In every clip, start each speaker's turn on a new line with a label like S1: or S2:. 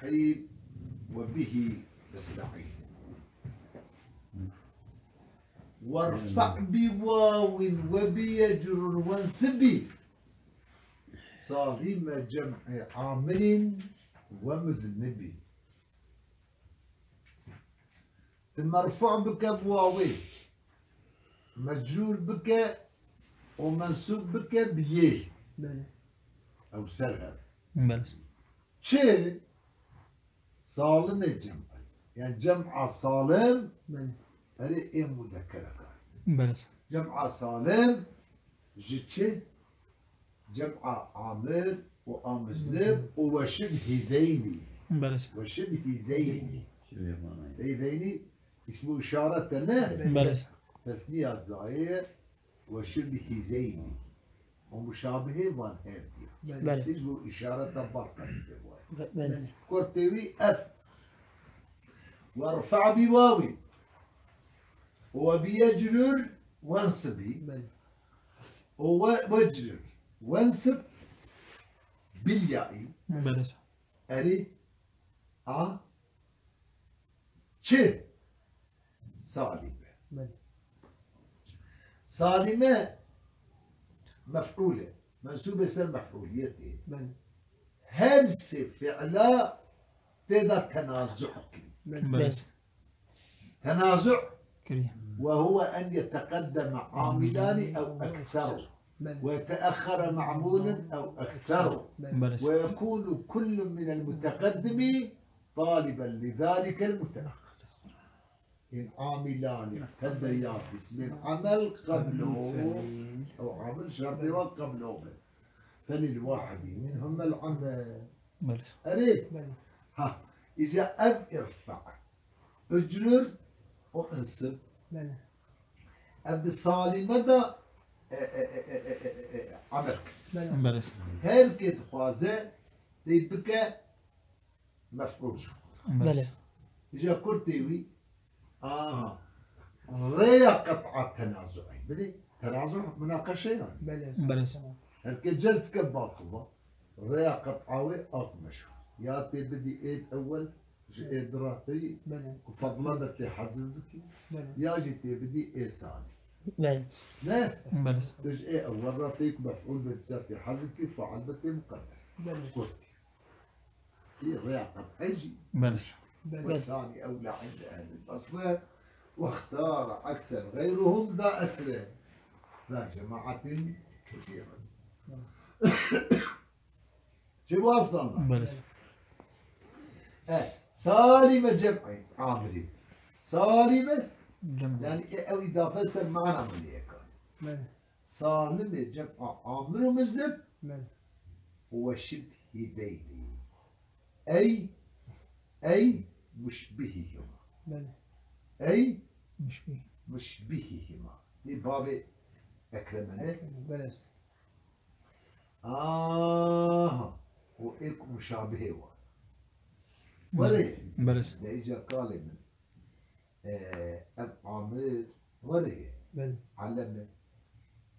S1: الرحيم وبه نستعين. وارفع بواو وبيجر وانسبي صالم جمع عامل ومذنبي. ثم مرفوع بك بواوي مجرور بك ومنسوب بك بيه أو سرهب. شيء صالم الجمع يعني جمع صالم هذه إيه مذكرة جمع صالم جتشي جمع عامر وأمزنب وشبه ذيني وشبه ذيني ذيني اسمه إشارة له تسنية الزائر وشبه ذيني ومشابه من هذه اسمه إشارة برقة كرتوي أف وارفع بواوي وبيجرر وانصبي وجرر وانصب بالياء أري شيء سالمة سالمة مفعولة منسوبة سر مفعوليته هرس فعلا تقدر تنازع تنازع وهو أن يتقدم عاملان أو أكثر ويتأخر معمول أو أكثر ويكون كل من المتقدم طالبا لذلك المتأخر. إن عاملان اقتديا في اسم العمل قبله أو عمل شرطي قبله فللواحد منهما العمل. أريد ها إذا ارفع اجرر وانصب أبد صالمة عملك هل خوازه تيبكى مفعول شو إذا كرتيوي ريا قطعة تنازعي بدي تنازع مناقشة يعني هل جزت كباقبة ريا قطعوي أقمشو يا تي بدي إيد أول جي دراتي وفضلا بتي حزبك يا جيتي بدي إيه ثاني لا تج إيه أول راتيك مفعول بتسافي حزبك فعل بتي مقدر كرتي هي ريا قطعي جي والثاني أولى عند أهل البصرة واختار عكسا غيرهم ذا أسرى ذا جماعة كثيرة. شو وصلنا؟ سالمة جمع عامري سالمة يعني أو إضافة سر معنى عملية كان سالمة جمع عامر ومذنب وشبه ديني أي مشبههما أي مشبههما لباب أكرمنا وإيك مشابه وريه لإجا قال من عامر وريه علم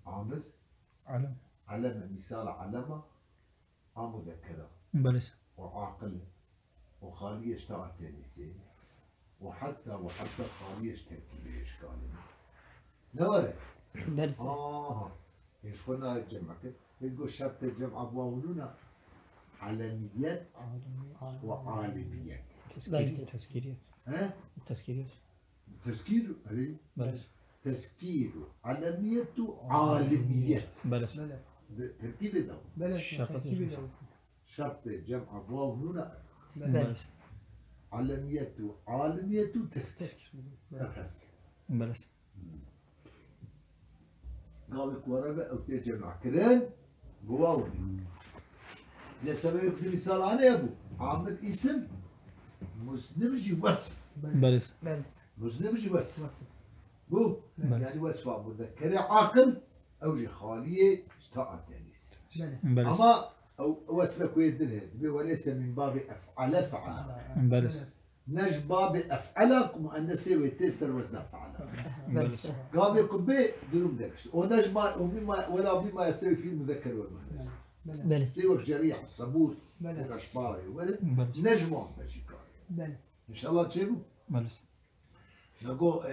S1: عامر علم مثال علم مذكرة وعاقل وخالية اشتغل تنسي وحتى خالية تركيبية اشكالي نوري ايش قلنا الجمع تقول شرط الجمع بواولونا علميات وعالميات
S2: تذكيريات
S1: ها؟
S2: تذكير
S1: علي تذكير علميات وعالميات ترتيب ده شرط الجمع بواولونا علميات وعالميات وتذكير قالك ورقة أو تجمع كرين بواو لسبب يكتب مثال أنا يا أبو عامل اسم مزنبجي وصف مزنبجي وصف بو يعني وصف مذكرة عاقل أو جي خالية اشتاء تانيس أما أو وصفك ويدنها وليس من باب أفعل فعل نج باب أفعلك مؤنثة ويتسر وزن أفعل قال يكون بي دروم دكش ونج ما ولا بما يستوي فيه المذكر والمؤنث سيوك جريح الصبور
S2: بله
S1: رشباري ولا
S3: بله
S1: نجمون بشكل
S2: بله
S1: ان شاء الله تجيبوا
S3: بله
S1: نقول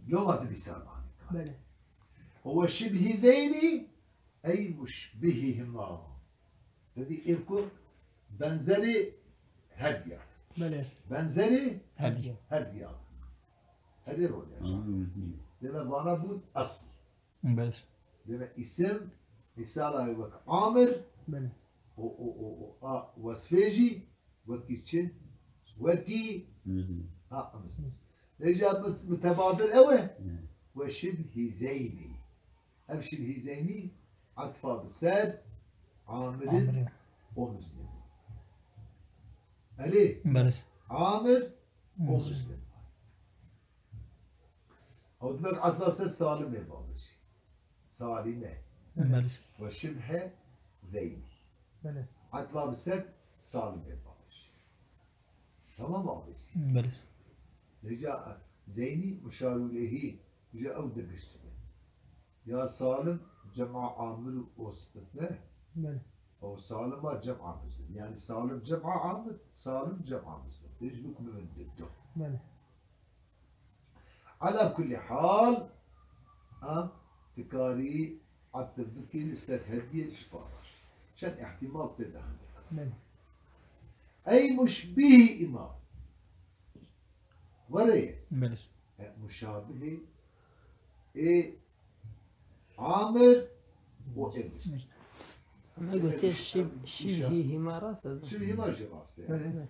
S1: لغة بيسال
S2: بله
S1: هو شبه ذيني أي مشبههما الذي يكون بنزلي هدية
S2: بله
S1: بنزلي
S3: هدية
S1: هدية هدي رول يعني لما بانا بود أصل
S3: بله
S1: لما اسم رسالة وك عامر
S2: بله
S1: وصفيجي وكي تشن وكي نجا متبادل أوه وشبه زيني أم شبه زيني عطفة بساد عامر
S3: عمري
S1: ومسلم عليه
S3: بله
S1: عامر ومسلم أو دمك عطفة بساد سالم يبالش سالمة
S3: بله
S1: وشبه ذيني
S2: بله
S1: عطفة بساد سالم يبالش تمام أبسي
S3: بله
S1: رجاء زيني مشار إليه رجاء أو دقشتنا يا سالم جمع عامر وسطنا
S2: بله
S1: أو سالم جمع مسلم يعني سالم جمع عامر سالم جمع مسلم ايش بكم من ضده
S2: بله
S1: على كل حال تكاري عالتذكير لسه هدية إشبارش عشان احتمال تدهن
S2: بله
S1: أي مشبه إمام وريه
S3: بله
S1: مشابه إيه عامر وإبس
S4: ما قلت شبهه ما راس
S1: شبه ما جراس
S2: بله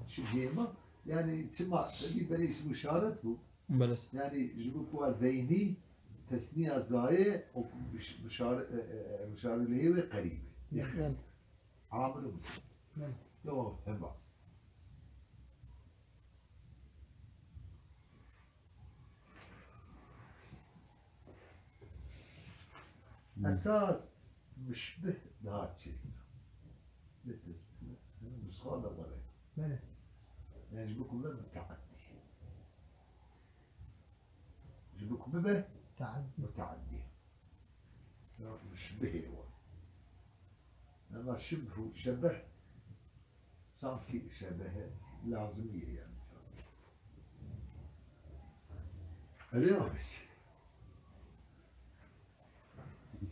S1: شبه ما يعني تسمع تقريبا اسمه شارت هو
S3: بله
S1: يعني جبوا ذيني تسنية زاية ومشار اللي هو قريبة عامر ومسلم
S2: بله
S1: لو هم بعض أساس مشبه لهذا الشيء مثل نسخة ولا
S2: بله
S1: يعني يجيبكم به متعدي يجيبكم به
S2: تعد
S1: متعدي مشبه هو أما شبه شبه صار كي شبه لازمية يعني صار اليوم بس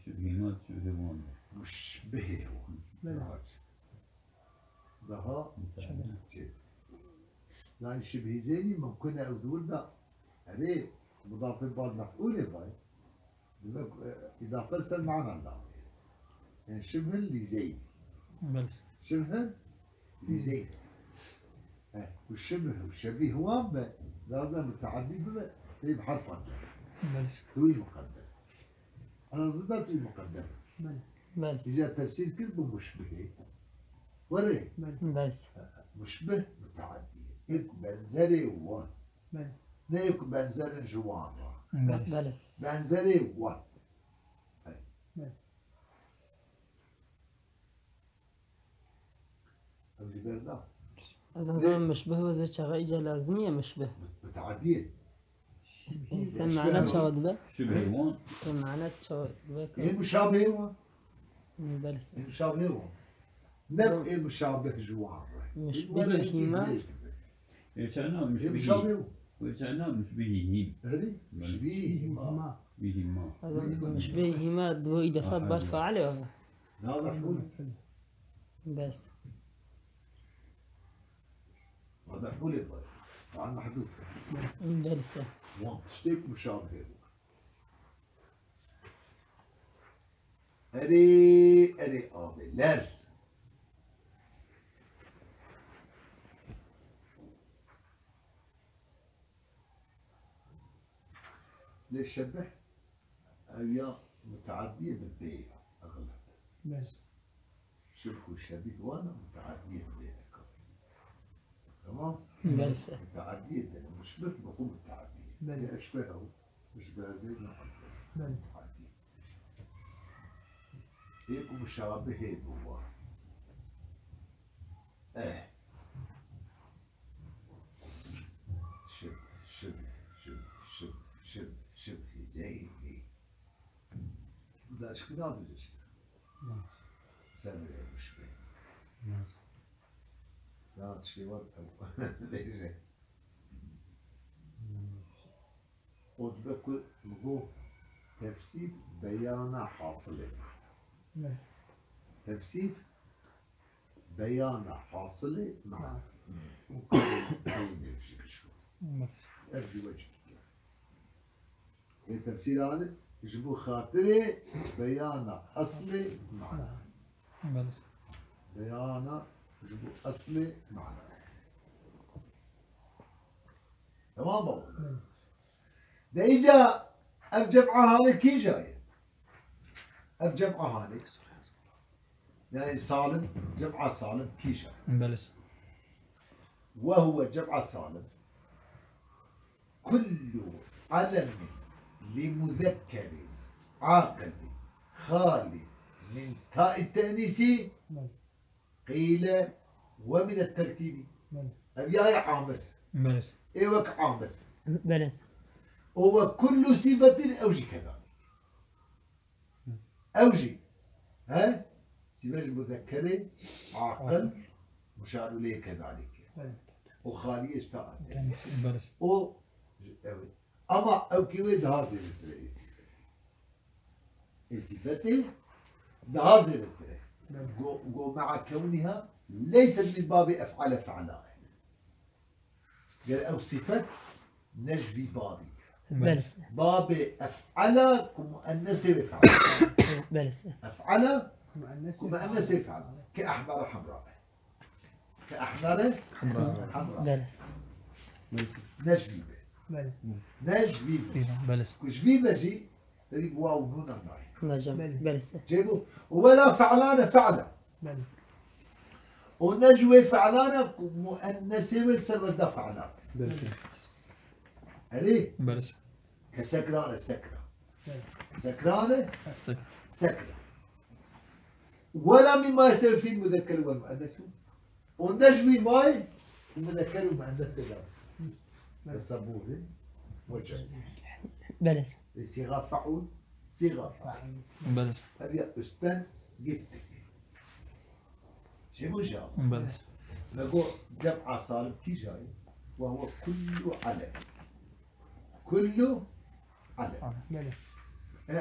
S5: شبهينات شبهيون
S1: مشبه هو
S2: بله
S1: ده جد يعني شبه زيني ممكن أقول ده عليه مضاف بعد مفعول باي إضافة سل معنى الله يعني شبه لزين
S3: بله
S1: شبه لزين والشبه والشبيه هو لازم متعدي بما بحرف الجر
S3: بله
S1: توي مقدم أنا ضد توي مقدم
S2: بله
S4: بس
S1: إجا تفسير كلمة مشبه وري
S4: بس
S1: مشبه متعدي إك بنزلي و
S2: بله
S1: نيك بنزلي جوان
S3: بله
S4: بس
S1: بنزلي و اللي بردا
S4: أظن كمان مشبه وزي شغال إجا لازمية مشبه
S1: متعدية
S4: إنسان معناه شود به
S5: شبهيون
S4: معناه شود
S1: إيه
S4: به
S1: مشابه هو
S4: بس
S1: إيه مشابه هو نب إيه مشابه جوان
S4: مشبههما
S5: يشعنا
S1: إيه مشابه
S5: مشبهين
S1: هو
S5: ويشعنا مشبهين
S1: هذي شبيه
S2: ما
S5: بهما
S4: أظن مشبههما دو إضافات برفع عليها
S1: لا مفعول
S4: بس
S1: هذا مفعول يبغى طبعا محذوف
S4: بس
S1: وان تشتيك مشابه أري آبلر ليش شبه أيا متعدية بالبيع أغلب
S2: بس
S1: شبه شبيه وأنا متعدية بالبيع تمام
S4: بس
S1: متعدية لأن مشبه بقوم التعدية
S2: بلى.
S1: أشبهه مشبه زي ما
S2: بلى.
S1: متعدية هيك مشابه هو شبه شبه شبه شبه شبه شبه زي ده اشكال بدش سامي ها شي وقت ليش وتبكر بقول تفسير بيان حاصل تفسير بيان حاصل مع ارجو وجهك التفسير هذا يجيبوا خاطري بيان اصلي معنى
S3: بلس
S1: بيان يجيبوا اصلي معنى تمام بقول ده اجا الجمعة هذه كي جاية الجمعة هذه يعني سالم جمعة سالم كي جاية
S3: بلس
S1: وهو جمع سالم كل علم لمذكر عاقل خالي من تاء التأنيث قيل ومن التركيب أبياي عامر
S3: بلس
S1: إيوك عامر
S4: بلس
S1: هو كل صفة أوجي كذلك أوجي ها صفة مذكرة عاقل مشار إليه كذلك وخالي اشتغل
S3: بلس
S1: او اما او كيوي دهازي الرئيسي صفته دهازي الرئيسي جو مع كونها ليست من باب افعل فعلاء قال او صفة نجفي بابي
S4: بلس
S1: باب افعل كمؤنث بفعل
S4: بلس
S1: افعل كمؤنث بفعل كاحمر حمراء كأحمر حمراء
S4: بلس
S1: نجفي نجفي
S3: بلس
S1: كجفي بجي تريد واو نون الناي
S4: بلس
S1: جيبوا ولا فعلانة فعلة ونجوي فعلانة مؤنثة ويسر وزدا فعلانة هذي
S3: بلس
S1: كسكرانة سكرة سكرانة سكرة ولا مما يستوي فيه المذكر والمؤنث ونجوي ماي المذكر والمؤنث لابس الصبوه وجه
S4: بلس
S1: صيغة فعول صيغة فعل
S3: بلس
S1: أبي أستن جبتك شو جاب
S3: بلس
S1: نقول جمع صالب كي جاي وهو كل علم كل علم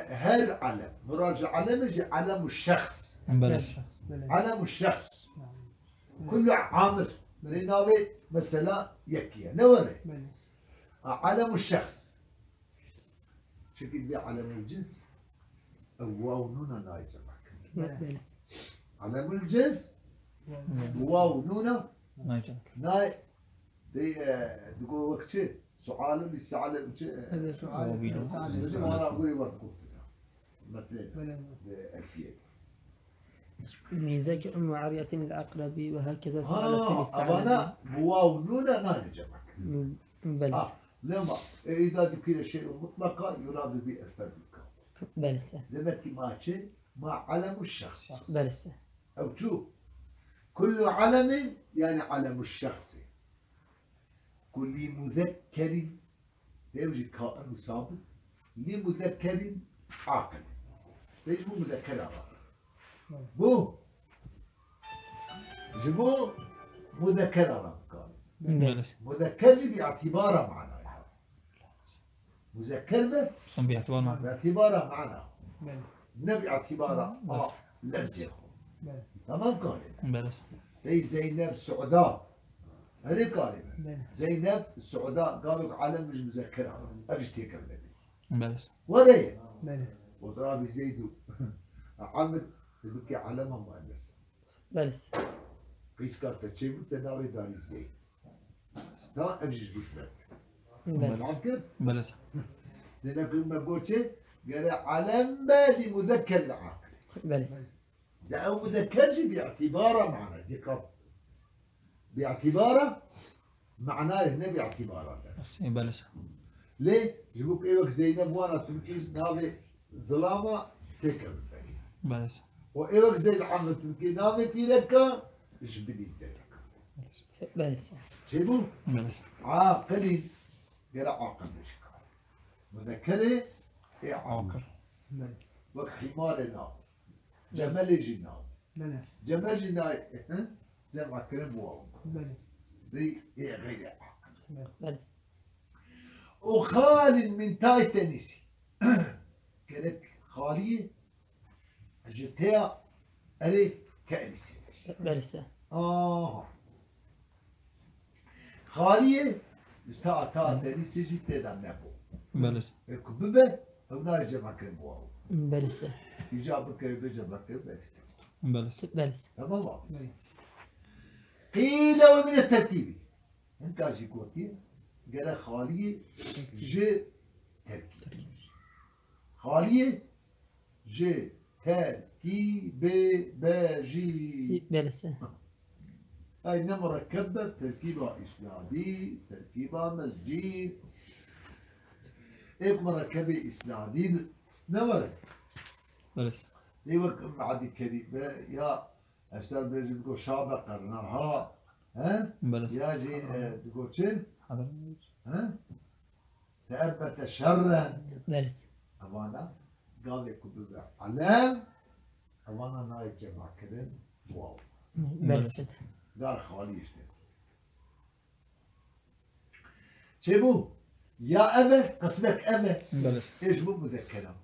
S1: هل علم نراجع علم يجي علم الشخص
S3: بلس
S1: علم الشخص كل عامر لناوي مثلا يكيا نوري علم الشخص شكل بي علم الجنس أو واو نونا ناي جمعك
S4: بلس
S1: علم الجنس واو نونا ناي دي تقول وقت شيء سؤال اللي سأله سؤال ما أنا أقول وقت مثلا ألفية
S4: ميزاك أم عرية العقرب وهكذا سألت
S1: أبانا واو نونا ناي جمعك
S4: بلس
S1: لما إذا ذكر شيء مطلقا يراد به الفرد الكون
S4: بلس
S1: لما تماشي مع علم الشخص
S4: بلس
S1: أو شو كل علم يعني علم الشخص كل مذكر يوجد كائن مسابق لمذكر عاقل ليش مو مذكر عاقل مو جمو مذكر عاقل
S3: بلس
S1: مذكر باعتباره معنا مذكر به
S3: صن باعتبار معنى
S1: باعتباره معنا نبي اعتباره لفظ تمام قال
S3: بلس
S1: زي زينب السعداء هذه كلمة زينب السعداء قالوا علم مش مذكرها افش تيكر
S3: بلس
S1: ولا وضرب زيد عمل بكي علامة مؤنث
S4: بلس
S1: قيس كارت تشيفو تناوي داري زيد لا افجش بشبك
S4: بلس
S1: معكر
S3: بلس
S1: لأنك لما قلت قال علم بالي مذكر العاقل
S4: بلس
S1: ده أو مذكرش باعتباره معنا دي قط باعتباره معناه هنا باعتباره
S3: بلس
S1: ليه؟ جيبوك ايوك زينب وانا تمكين هذه ظلامة تكر
S3: بلس
S1: وايوك زي العم تمكين هذه في لك ايش بدي تلك
S4: بلس
S1: جيبو
S3: بلس
S1: عاقلي غير عاقل مش مذكرة ايه عاقل وك حمار نار جمل جنار جمل جنار جمع كلمة بواو دي غير عاقل
S4: بلس
S1: وخال من تاي تنسي كانت خالية جتها ألي تأنسي
S4: بلس
S1: خالية تا تأنسي جتها دم نبو
S3: بلس
S1: كببة هنا جمع كلمة بواو
S4: بلس
S1: يجاب كلمة جمع كلمة
S3: بلس
S4: بلس
S1: تمام واضح قيل ومن الترتيب انت اجي كوتي قال خالية ج تركيب خالية ج تركيب باجي
S4: بلس
S1: هاي مركبة تركيبها إسنادي تركيبها مسجد إيه مركبة إسنادي نمر
S3: بلس
S1: ليوك بعد الكريم يا أشتغل بيجي بقول شابة قرناها ها
S3: بلس
S1: يا جي تقول شن
S3: حاضر
S1: ها تأبت شرا
S4: بلس
S1: أمانة قال يكون علام أمانة ناي جمع كلام واو
S4: بلس
S1: قال خوالي يشتغل شبو يا أبا قسمك أبا
S3: بلس
S1: إيش مو مذكرة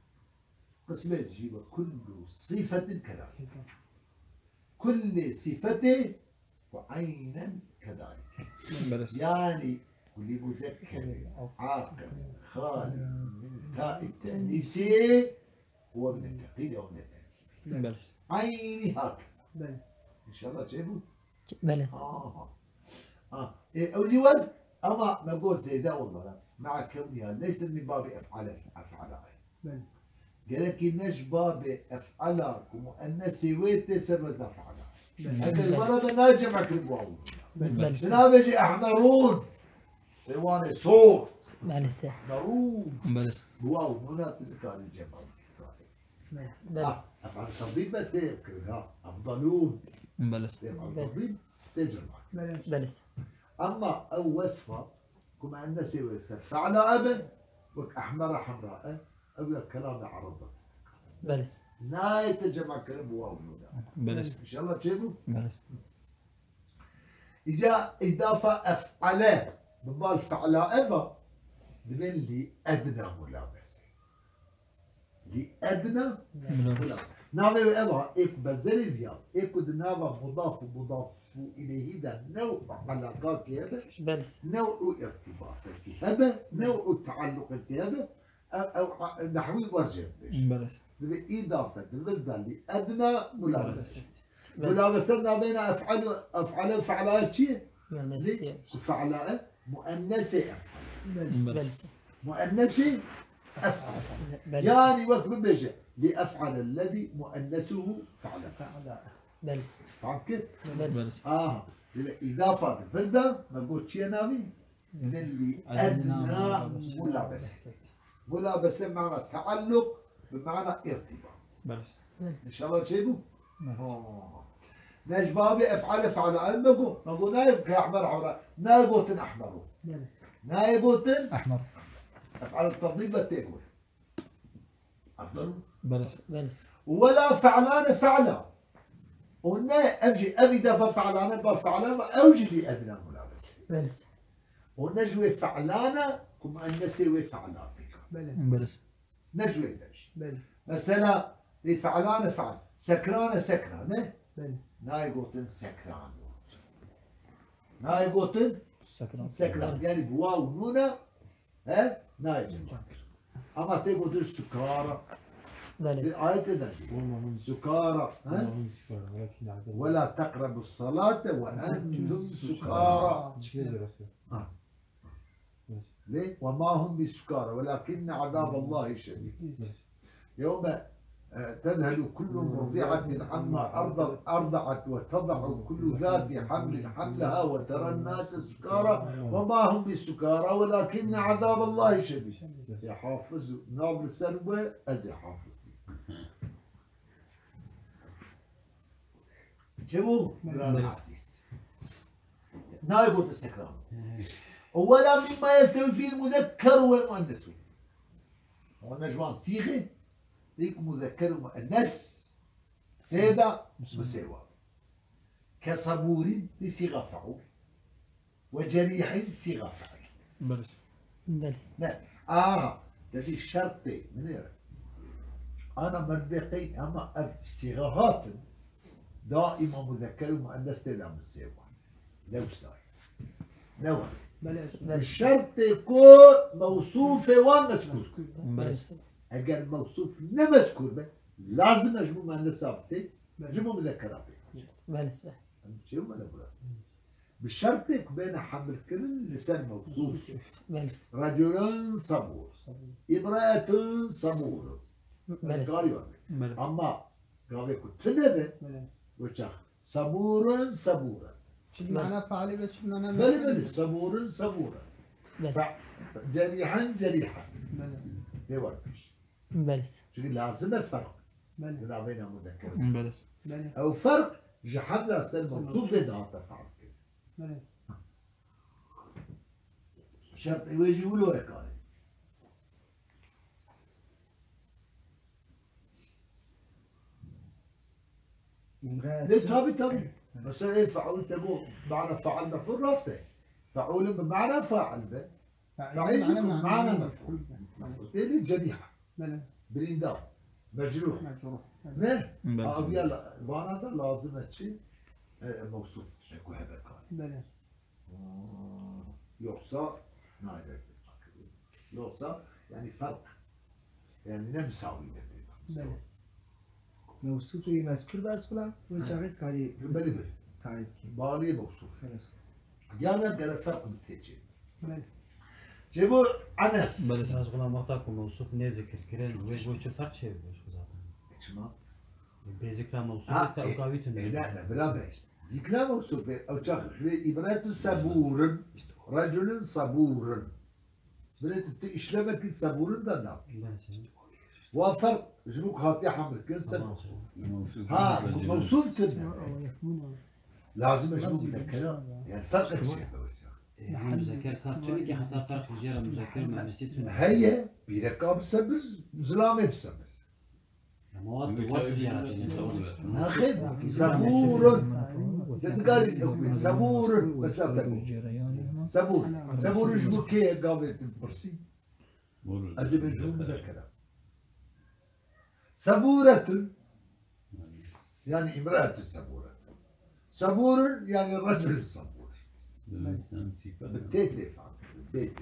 S1: قسمة تجيب كل صفة كذلك كل صفة وعينا كذلك
S3: بلس
S1: يعني كل مذكر عاقل خال من تاء التأنيث هو من التقييد أو من التأنيث
S3: بلس
S1: عيني هكذا إن شاء الله تجيبوا
S4: بلس
S1: إيه أول أما نقول زي ده والله مع كونها ليس من باب أفعال قال لك نش باب أفعال ومؤنث ويتسر وزن أفعال هذا المرة بناجم أكرم واو
S4: بلس
S1: هنا بيجي أحمرون حيوان صوت
S4: بلس
S1: أحمرون
S3: بلس
S1: واو هنا تذكر الجمع
S4: بلس
S1: أفعال التفضيل ما تذكرها أفضلون
S3: بلس
S1: أفعال التفضيل تجمع
S4: بلس
S1: أما أو وصفة كما أن سوى فعل أبا وك أحمر حمراء أو الكلام عرضة
S4: بلس
S1: لا يتجمع كلام واو
S3: بلس
S1: إن شاء الله تشوفوا
S3: بلس
S1: إجا إضافة أفعل بمال فعل أبا من اللي أدنى ملابسة لأدنى
S3: ملابس
S1: نعم أبا إيك بزل فيها إيك دنابا مضاف إليه ده نوع علاقات كهذا
S4: بلس
S1: نوع ارتباط الكهابة نوع تعلق الكهابة أو نحوي ورجع
S3: بلس
S1: بالإضافة بالبلدة لأدنى ملابسة ملابسة بين أفعال وفعلات شيء فعلاء مؤنثة
S4: بلس
S1: مؤنثة أفعل
S4: بلس
S1: يعني وقت بيجي لأفعل الذي مؤنثه فعل
S4: بلس
S1: فهمت كيف؟
S3: بلس
S1: الإضافة بالبلدة ما قلت شيء نامي من اللي أدنى ملابسة ملابسة بمعنى تعلق بمعنى ارتباط
S3: بلس
S1: إن شاء الله تجيبوا؟ نجبابي أفعل نقول نايب كأحمر عورا نايبوتن أحمرو نايبوتن
S3: أحمر
S1: أفعل التفضيل بتاكل أفضل
S3: بلس
S4: بلس
S1: ولا فعلان فعلا قلنا أبي دفع فعلان بفعلان أوجي لي أدنى ملابسة
S4: بلس
S1: ونجوي فعلانة كما أن نسوي فعلان
S3: بلس
S1: نجوي مثلا لفعلانة فعل سكرانة سكرانة نايقوتن سكران نايقوتن سكران يعني بواو نونا ها نايجن أما تقول سكارة
S4: بلس
S1: آية سكارى ولا تقربوا الصلاة وأنتم سكارى ليه؟ وما هم بسكارى ولكن عذاب الله شديد يوم تذهل كل مرضعة عما أرضعت وتضع كل ذات حمل حملها وترى الناس سكارى وما هم بسكارى ولكن عذاب الله شديد يا حافظ نار السلوى أزي حافظ شبو نايبوت استكرام ولا مما يستوي فيه المذكر والمؤنث والنجوان صيغه ليك مذكر ومؤنث هذا مساواة كصبور دي صيغة فعول وجريح صيغة فعل.
S3: بلس
S4: بلس
S1: لا الذي الشرطي من هنا أنا مربقي أما صيغات دائما مذكر ومؤنث لا مساوي لو صار نوع الشرط يكون موصوف ومذكور
S4: بلس
S1: أجل موصوف نمذكور لازم أجمع مؤنث ثابتة جمع مذكرات
S4: بلس
S1: شو ما نقول بالشرط بين حمل كل لسان موصوف
S4: بلس
S1: رجل صبور امرأة صبور
S4: بلس
S1: أما قال يكون تنبه وشخ صبور صبورا
S2: شو معنى فعلي بس شو معنى
S1: بلي صبور صبورا جريحا جريحا يوركش
S4: بلس
S1: شو لازم الفرق
S2: بلى
S1: بين مذكر
S3: بلس
S2: بلى
S1: او فرق جحبنا سن موصوف ده تفعل كده
S2: بلى
S1: شرط يجي يقولوا هيك قال ليه تابي بس ايه فعول تبو معنى فعل مفعول راسته فعول بمعنى فاعل به فعيل معنى مفعول اللي جريحه
S2: بلى
S1: بالإنذار مجروح
S2: مجروح
S1: ما
S3: بلس
S1: يلا وانا لازم شيء موصوف يكون هذا قال
S2: بلى
S1: يحصى يحصى يعني فرق يعني نمساوي
S2: بلى
S6: موصوف مذكور بس فلان وشغل كاري
S1: بلي
S6: كاري
S1: بالي موصوف
S6: خلاص
S1: يعني قال فرق متجه
S2: بلى
S1: جيبوا أنس
S3: بلس
S7: از غلام وقتاكم موصوف نذكر كرين ويش وش فرق شيء وش
S1: شما
S7: بذكر موصوف
S1: إيه
S7: تأكاويتن
S1: لا بلا بيش ذكر موصوف أو شخص إبرة صبور رجل صبور بنت إشلامك صبور ده نعم وفرق جنوك هاتي حمل كنسل موصوف ها موصوف تبنى لازم أجنوك ذكر يعني فرق الشيء
S7: مذكر خاطرك حتى فرق جرى مذكر ما نسيت
S1: هي بركاب الصبر ظلام بصبر
S7: مواد وصف
S1: أخي صبور تتقال صبور بس لا تقول صبور جنوك كي قابل تبرسي أجيب الجمل مذكرة صبورة يعني امرأة صبورة صبور يعني الرجل الصبور بالتيت يفعل بالبيت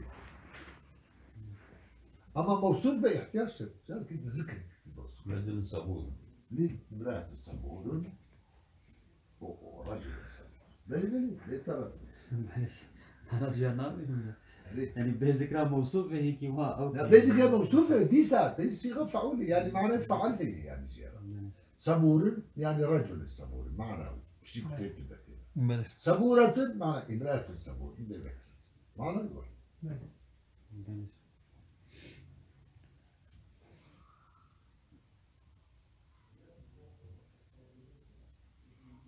S1: اما موصوف باحتياج شرط كنت ذكرت
S5: رجل صبور
S1: ليه امرأة صبور ورجل صبور ليه ترى
S7: معلش انا جنابي
S1: ليه
S7: يعني بذكر موصوف هيك وا او
S1: لا بيزك موصوفة دي ساعة دي صيغة فعولة يعني معنى فعل هي يعني صبور يعني رجل الصبور معنى مش كنت
S3: بلس
S1: صبورة معنى امرأة صبور معنى الواحد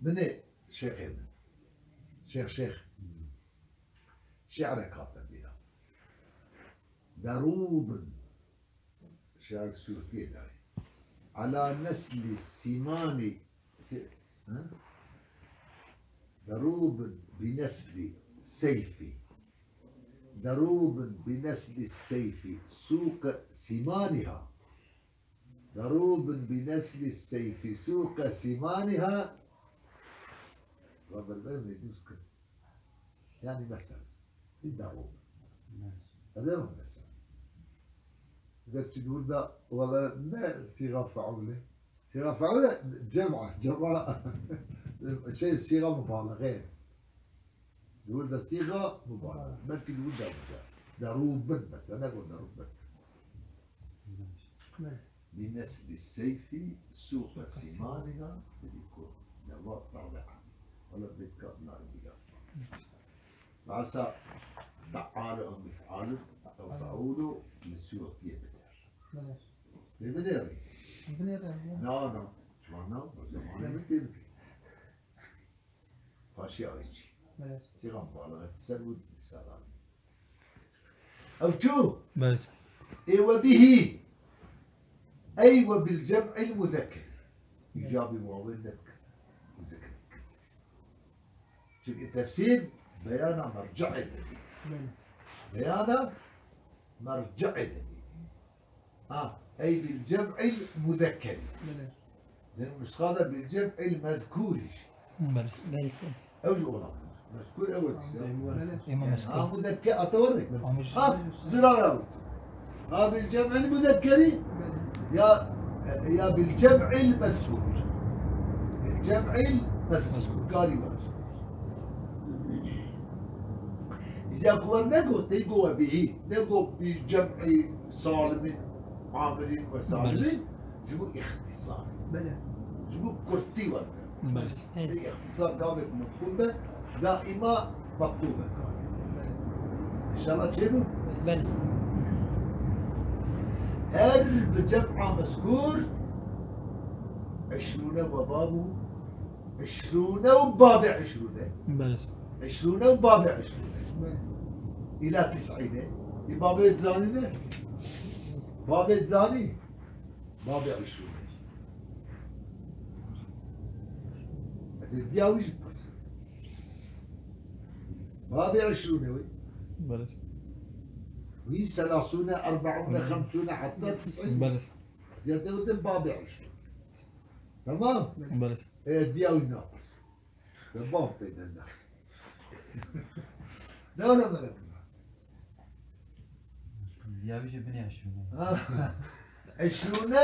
S1: من ايه شيخ ابن شيخ شعر كاتب بها دروب شعر سورتي داري على نسل السيماني دروب بنسل سيفي دروب بنسل السيف سوق سمانها دروب بنسل السيف سوق سمانها رب العلم يدوس كده يعني مثلا الدروب هذا هو مثلا إذا تقول ده ولا لا صيغة فعولة صيغة فعولة جمعة شيء صيغة مبالغة يقول ده صيغة مبالغة ممكن يقول ده دروب بس أنا أقول دروب بنسل السيف سوق سمانها بيكون نوات طابعة ولا بيتكا نائبية عسى فعال أو مفعال أو فعول للسوق يبدأ يبدأ لا شو معناه؟ زمانه مثل فاشي أيجي صيغة مبالغة تسلود مثالا أو شو؟
S3: بلس
S1: إي وبه أي وبالجمع المذكر إيجابي واو لك ذكر شوف التفسير بيانا مرجع الدليل. بيانا مرجع الدليل. أي بالجمع المذكر. لأن النسخة بالجمع المذكوري.
S4: بلس
S1: أوجه ولا مذكور أول
S3: إما مسكور
S1: مذكر أتوري. زرارة. بالجمع المذكري يا بالجمع المذكور. الجمع المذكور قال يورث. إذا كنا نقول به نقول بجمع سالم عامل وسالم جبوا اختصار. جبوا كرتي ولا.
S3: بلس
S1: اختصار قامت مطلوبة دائما مطلوبة إن شاء الله تجيبوا.
S4: بلس
S1: هل بجمع مذكور 20 وبابه 20 وباب 20
S3: بلس
S1: 20 وباب 20 إلى 90 باب الزاني باب الزاني باب 20 بس الدياويش بس باب 20 وي
S3: بلس
S1: وي 30 40 50 حتى 90
S3: بلس
S1: يدودن باب 20 تمام
S3: بلس
S1: الدياوي ناقص باب بين الناس لا ملك
S7: يا بيجي بني 20
S1: 20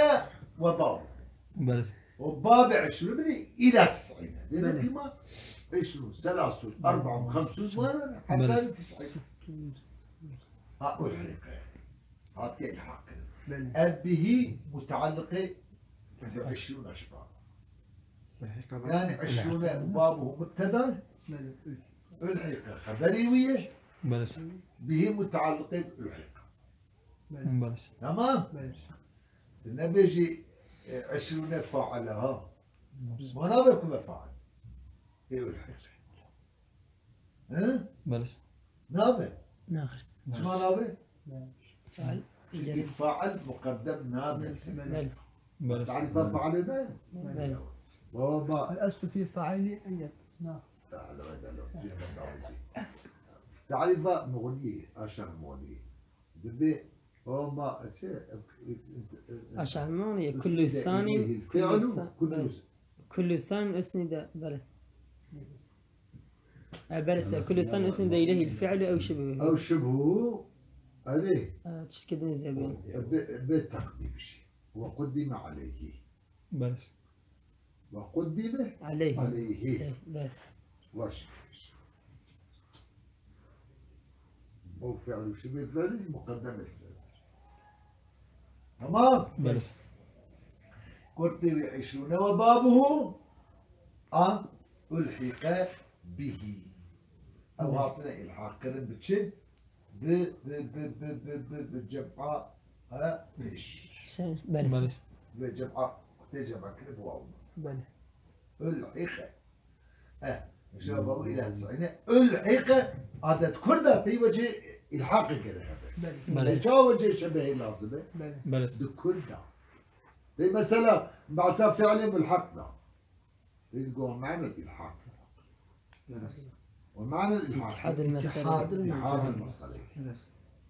S1: وباب
S3: بلس
S1: وباب 20 إلى 90 لأن كما 20 30 40 50 مرة حتى 90 الحقيقة هاتي الحق به متعلقة ب 20 أشباه يعني 20 وبابه مبتدأ الحقيقة خبريوية
S3: بلس
S1: به متعلقة بالحقيقة
S3: بلس
S1: تمام نبيجي 20 فاعلها ما نابكم فاعل ايه الحقيقة ها
S3: بلس
S1: نابه
S4: ناخرت
S1: ما نابه
S4: فعل
S1: كيف فاعل مقدم نابه
S4: بلس
S3: بلس
S1: تعرف فاعل ده
S4: بلس
S1: والله
S2: الأصل في فاعلي أن نعم
S1: تعرف مغنية أشهر مغنية دبي وما
S4: أشعموني كل لسان
S1: الفعل
S4: كل لسان أسند بلد بلس كل لسان أسند إليه الفعل أو شبهه
S1: أو شبهه عليه
S4: تشكدني زي بين
S1: بالتقديم شيء وقدم عليه
S3: بلس
S1: وقدم
S4: عليه
S1: عليه
S4: بس
S1: واش هو فعل شبه الفعل مقدم السبب تمام
S3: بلس
S1: قرطبي 20 وبابه ألحق به أو هاصل إلحاق كلام بتشد بالجمعة بش
S4: بلس
S1: بالجمعة تجمع كلام واو
S2: بلى
S1: الحق شبابه إلى 90 الحق عدد كرده في وجه الحاق كده
S3: بلس
S1: جا وجه شبه لازمه
S3: بلس
S1: دكرده زي مثلا مع فعل ملحقنا يقول معنى الالحاق ومعنى الالحاق
S4: اتحاد المسألة
S1: اتحاد المسألة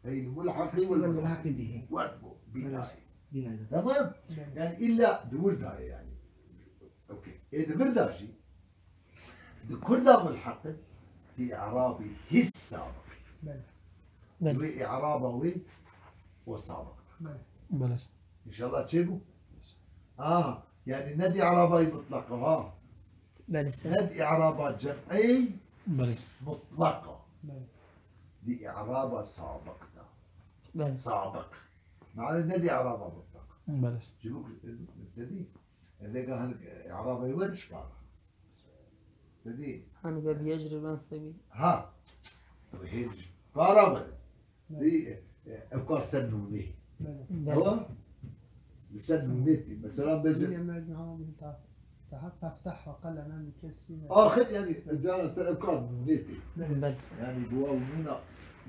S1: هي الملحق والملحق به واتبو بناء تمام يعني الا بولدها يعني اوكي اذا برداشي كرده ملحق في اعرابه السابق
S4: بلس
S1: واعرابه وسابق
S3: بلس
S1: ان شاء الله تشيبوا يعني ندي اعرابي مطلقه
S4: بلس
S1: ندي اعرابات جمعي
S3: بلس
S1: مطلقه دي اعرابه سابقنا
S4: بلس
S1: سابق معنى ندي اعرابه مطلقه
S3: بلس
S1: جيبوك الذي اللي قال اعرابه ورش بقى الذي
S4: أنا ببي يجري بين السبيل
S1: ها هي بارابل دي افكار سنوني
S4: بلس
S1: بسنونيتي مثلا بيجي
S2: لما يجمعهم تفتح وقال أمام الكسرين
S1: اخذ يعني جانا افكار نونيتي
S4: بلس
S1: يعني بواو نونا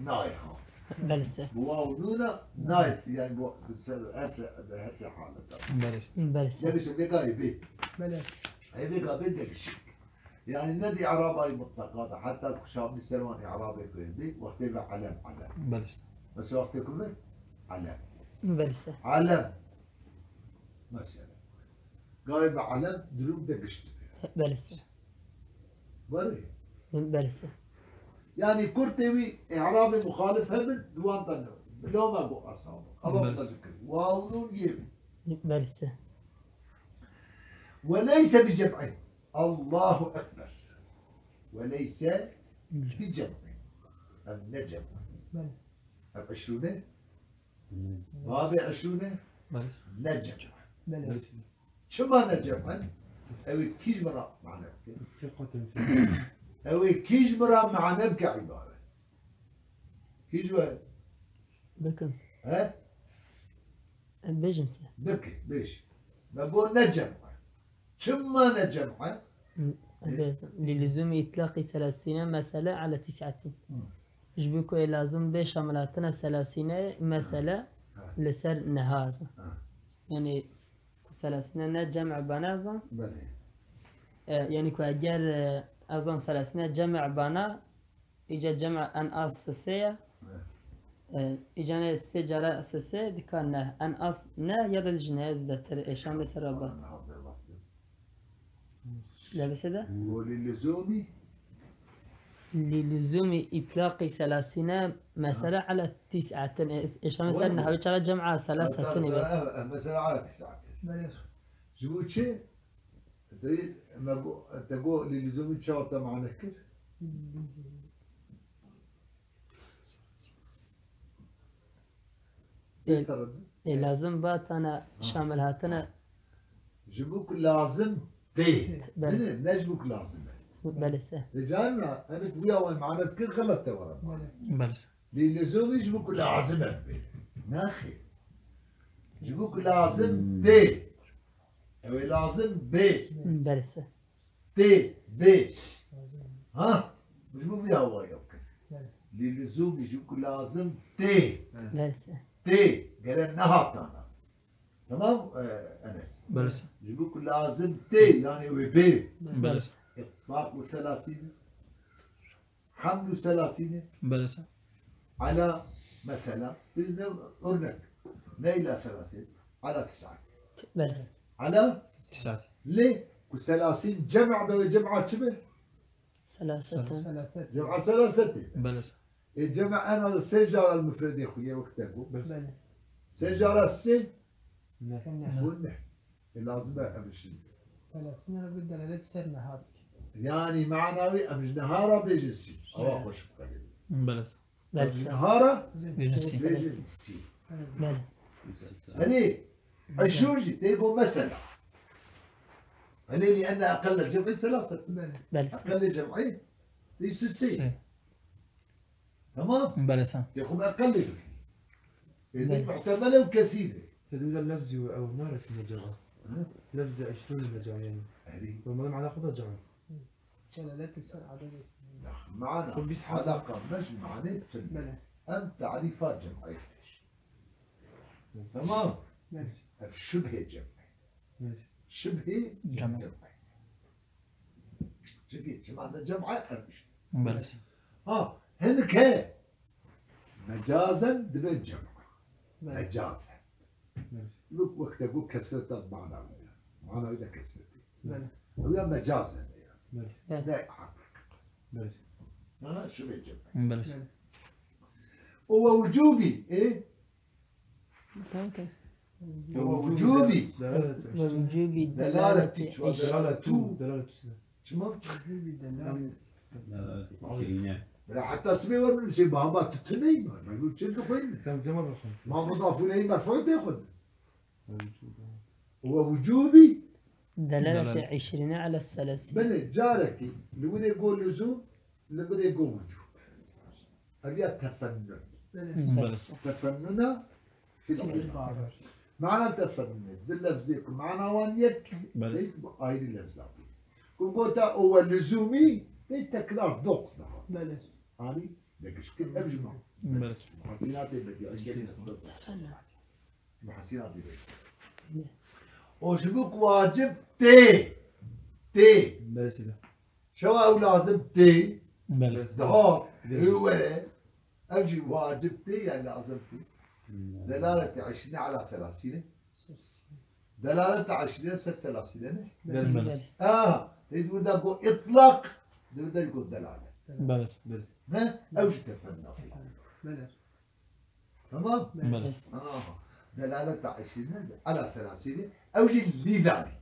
S1: نايها
S4: بلس
S1: بواو نونا نايت يعني بواو هسه حالة
S3: بلس
S4: بلس
S1: يعني شو بيقى يبي
S2: بلى
S1: هي بيقى بدك الشك يعني ندي إعرابي مطلقات حتى كشاب سلمان إعرابي كويبي وقت يبقى علم
S3: بله سه
S1: بس وقت يكون علم
S4: بله سه
S1: علم مثلا قايب علم دروب دقشت
S4: بله سه
S1: بري
S4: بله سه
S1: يعني كرتوي إعرابي مخالف هم دوان طنو لو ما قو أصابه أبغى
S3: بلس.
S1: أذكر واو نون يم
S4: بله سه
S1: وليس بجمع الله أكبر وليس بجمع النجم
S2: بله.
S1: 20 رابع 20
S3: بله سه
S1: نجم
S2: بله
S1: شما نجم أو كيج مرة معنى
S6: ثقة في
S1: أو كيج مرة معنى كعبارة كيج وين
S4: بكم سه
S1: ها
S4: بجم سه
S1: بكي بيش نقول نجم شما نجم
S4: للزوم إطلاق 30 مسألة على 9 جبكو لازم بيش عملاتنا 30 مسألة لسر نهازة يعني 30 جمع بنازة
S1: بله
S4: يعني كو أجر أظن 30 جمع بنا إجا جمع أن أساسية إجانا السجارة أساسية دي كان أن أس نا يدا جناز دتر إيشان بسر رباط لا بس هذا
S1: وللزومي
S4: للزوم إطلاق 30 مسألة على 9 إيشان مثلا نحوي شغل جمع 3 بس
S1: مثلا على 9
S2: بله
S1: جبوت شيء تريد ما تقول للزومي شرطة معنا كده
S4: لازم بات أنا شامل هاتنا
S1: جبوك لازم تي
S4: بلس.
S1: نجبوك لازم
S4: بلسة
S1: رجالنا انا ويا وين معنا كل غلط ورا
S2: بله
S3: بله سه
S1: للزوم يجبوك لازم أبي ناخي يجبوك لازم تي او لازم بي
S4: بلسة
S1: تي بي ها مش مو ويا وين اوكي
S2: بله
S1: للزوم يجبوك لازم تي
S4: بلسة
S1: تي قال نهاتنا تمام انس
S3: بله سه
S1: يجبوك لازم تي يعني وبي
S3: بله سه
S1: اطلاق 30 حمل 30
S3: بله سه
S1: على مثلا أرنك نيل 30 على 9
S4: بلسة
S1: على
S3: 9
S1: ليه؟ و30 جمع بجمعة شبه
S4: 3
S2: ثلاثة
S1: جمعة 3
S3: بله سه
S1: الجمع أنا سجارة المفرد يا أخويا وقتها
S2: بله
S1: سجارة السن
S2: كنا
S1: والنحن لازم أمشي
S2: 30 أنا بدي دلالة سر نهار
S1: يعني معناوي أمش نهارة بيجي السي أو خوش بقليل
S3: بله سه
S4: بلسة
S1: نهارة
S3: بيجي
S1: بيجي السي
S4: بلسة
S1: هذه عشوجي تيجوا مثلا هذه لأن أقل الجمع 3
S2: بله
S4: بلسة
S1: أقل جمعين ليس السي
S3: سه
S1: تمام
S3: بله سه
S1: يقوم أقل هذه محتملة وكثيرة
S6: تدل اللفظ أو نعرف المجمع لفظ 20 المجمع يعني
S1: هذه
S6: وما معنى خذها جمع
S2: دلالة سر عدد
S1: معنا
S6: طب بيس حسب.
S1: علاقة مش معناه
S2: بله
S1: أم تعريفات جمعية تمام
S2: بله
S1: في شبه جمع
S6: ماشي
S1: شبه
S3: جمع.
S1: شكي شو معنى جمعة أمش
S3: بله سه
S1: هنك هي مجازا دبل جمع
S2: بله
S1: مجازا
S6: ماشي
S1: لوك وقت أقول كسرت معنى إذا كسرت
S2: بله
S1: ويا مجازا
S6: ماشي
S1: لا حق
S6: ماشي
S1: شبه جمع
S3: بله سه
S1: هو وجوبي إيه هو وجوبي
S6: دلالة 20
S4: ووجوب
S1: دلالة
S4: دلالة
S1: تو
S6: دلالة سنة
S1: شو
S2: وجوب دلالة
S1: لا حتى اسمي ورمي شيء بابا تتني ما يقول شنو خوين
S6: سام جمع بالخمس
S1: ما مضاف اليه مرفوع تاخذ هو وجوبي
S4: دلالة 20 على 30
S1: بل جارك اللي يقول لزوم اللي يقول وجوب هذه التفنن
S3: بله سه
S1: تفنن في العبارة معنى تفنن باللفظ يكون معنى وان يك
S3: بله سه
S1: هاي اللفظة كوكوتا هو لزومي بالتكرار ضغط
S2: بله
S1: هذه لكش كل أبجمع
S3: بله سه
S1: محسناتي بدي أجلي بس محسناتي بدي وشبك واجب تي
S6: بس ده
S1: شو أو لازم تي
S3: بله
S1: ازدهار هو أمشي واجب تي يعني لازم تي دلالة 20 على 30 دلالة 20 صار 30
S3: بله
S1: يقول ده يقول إطلاق ده يقول دلالة
S3: بله
S1: ها أوش تفنى
S2: بلى
S1: تمام
S3: بله
S1: دلالة 20 على 30 أوش لذلك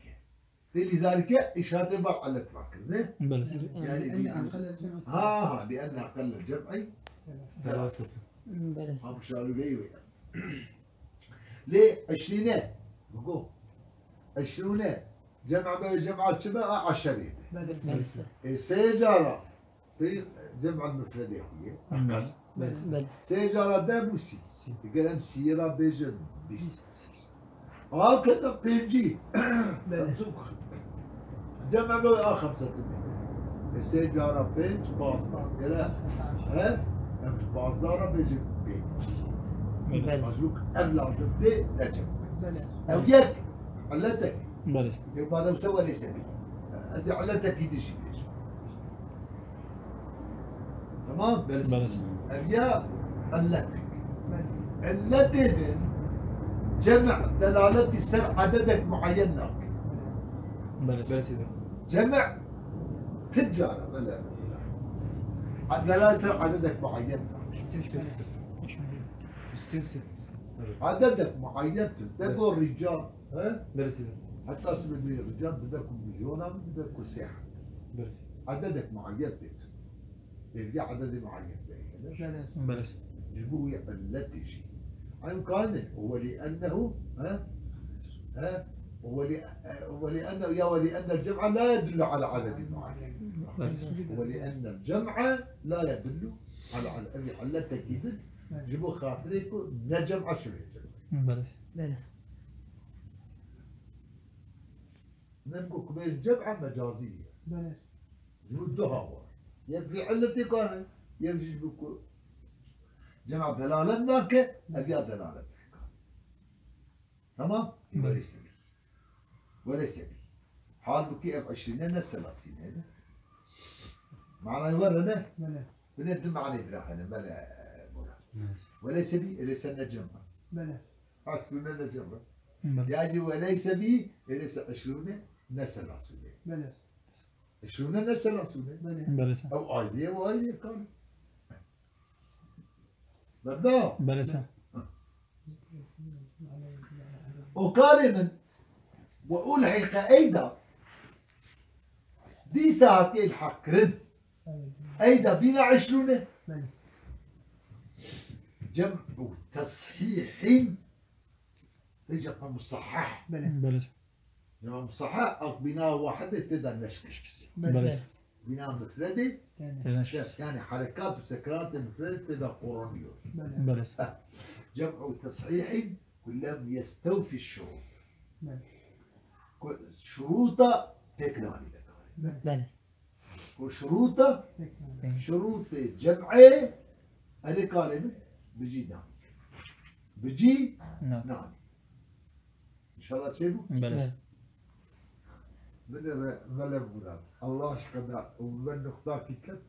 S1: لذلك إشارة بقى على تفكر
S3: بله
S1: يعني
S2: لأن أقل الجمع
S1: لأن أقل الجمع
S6: ثلاثة
S4: بله
S1: هم شالوا ليه ليه 20 بقول 20 جمع جمع شبه 10
S2: بلى
S1: سيجارة في جمع المفردة هي أقل
S4: بله
S1: سيجارة ده بوسي يقول سيارة بيجن بيس هكذا بيجي ممسوك جمع بقى 5 السيجارة بيج باستا كلا ها باستا بيجي بيج
S4: بله
S1: ممسوك قبل لازم تي نجم
S2: بلى
S1: أو يك علتك
S3: بله
S1: يبقى لو سوى ليس بي أزي علتك يدشي ليش تمام
S3: بله
S1: أبيا علتك
S2: بلى
S1: علتين جمع دلالتي سر عددك معين لك
S3: بله
S6: بلى سيدي
S1: جمع تجارة بلا دلالة سر عددك معين
S6: السلسلة السلسلة
S1: عددك معين تقول رجال ها
S6: بلى سيدي
S1: حتى اسم الرجال بدكم مليون بدكم ساحة
S6: بلى سيدي
S1: عددك معين تكتب يلقى عدد معين
S2: بلى
S3: بله
S1: جبوه علتي شيء أي كان هو لأنه ولأنه ولأن الجمع لا يدل على عدد معين ولأن الجمع لا يدل على علتك إذن جبوا خاطرك نجم 10
S3: بله
S4: بله
S1: نمكو كبير جمع مجازية
S2: بلى
S1: جبوا الدهاوة يكفي علتي كان يمشي جبوا جمع دلالتناك أبيا دلالتك تمام؟ وليس بي وليس بي حال بكي أب 20 نفس 30 هذا معنى يورنا
S2: بلى
S1: بنت معنى إدراكنا بلا مراد وليس بي ليس النجمة
S2: بلى
S1: حكمنا النجمة
S3: بله
S1: يجي وليس بي ليس 20 نفس 30
S2: بلى
S1: 20 نفس 30
S2: بلى
S3: بله
S1: أو أيدي وأيدي كان بدأ
S3: بله
S1: وقارما وألحق أيضا دي ساعتي الحق رد أيضا بنا 20
S2: بلى
S1: جمع تصحيح جمع مصحح
S2: بلى
S3: بله
S1: جمع مصحح أو بناء واحدة تقدر نشكش
S3: بله
S1: بناء مفردة
S2: ثاني
S1: يعني حركات وسكرات المفردة تقدر قرونيون
S2: بلى
S3: بله
S1: جمع تصحيح ولم يستوفي الشروط
S2: بلى
S1: شروطه تكراري
S4: بله
S1: وشروطه
S2: تكمل
S1: شروط جمعه هذه كلمة بيجي ناني بيجي
S3: نعم
S1: ناني إن شاء الله تشيبوا
S3: بله
S1: من مراد الله شكرا ومن نختار كيف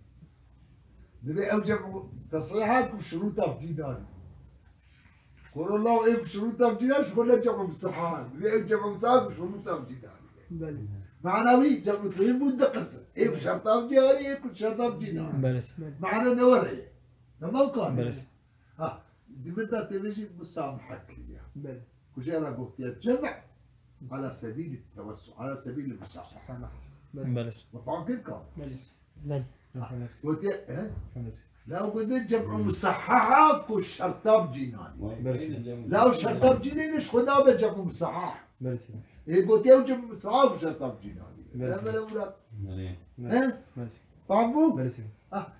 S1: نبي أوجب تصحيحك وشروطها بيجي ناني قول الله إيه بشروطها بيجي ناني شو قلنا جمع بالصحاح نبي أوجب بالصحاح وشروطها بيجي ناني
S2: بلى
S1: معنوي جمع طيب مدقس إيه بشرطها بيجي ناني إيه بشرطها بيجي ناني
S3: بله
S1: معنى نوري تمام كان
S3: بله
S1: ها دمتها تبيجي مسامحك لي
S2: بلى
S1: وجاء قلت يا جمع على سبيل التوسع على سبيل المسامحة
S2: سامح
S3: بله
S1: مفعول كده كان
S2: بلى
S4: بله
S1: قلت يا ها لو قلت جمع مصححة كل شرطة بجناني لو شرطة بجناني ايش خدها بجمع مصحح
S6: بلى سيدي
S1: إيه قلت يا جمع مصحح وشرطة بجناني
S6: بس.
S1: لما الأولاد
S5: يعني
S1: ها
S6: بلى سيدي
S1: فهموا؟
S6: بلى سيدي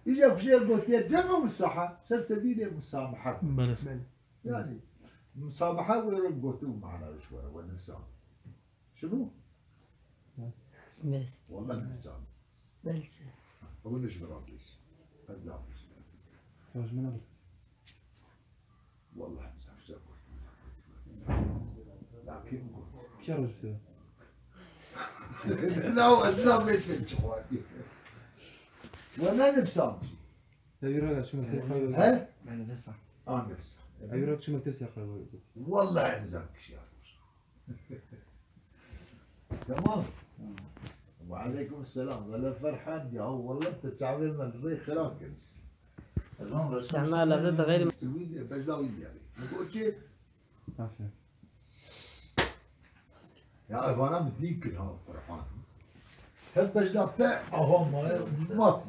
S1: يجي شيء قلت يا جمع مصحح صار سبيل المسامحة
S3: بله
S2: بلى
S1: يعني مسامحة ويربطوا معنا شوية والنساء شنو؟
S4: بله
S1: والله النساء
S4: بله
S1: أقول ليش برابليش أزعلش
S6: خرج منها بس
S1: والله مزعج لكن
S6: كشرج سيدي
S1: لا أزعل مش من شوالي ولا نفسان
S6: أيورا شو مكتب
S1: ها؟
S2: بله بس
S1: نفسه
S6: أيورا شو مكتب سياق
S1: والله انزلك يا تمام. وعليكم السلام ولا فرحان يا هو والله انت تعبير من الريح خلاص
S4: استعمال لفظة غير
S1: تلوين بجلاوي يعني نقول شيء يا اخوانا متذكر هذا فرحان هل بجلا بتاع اهم مات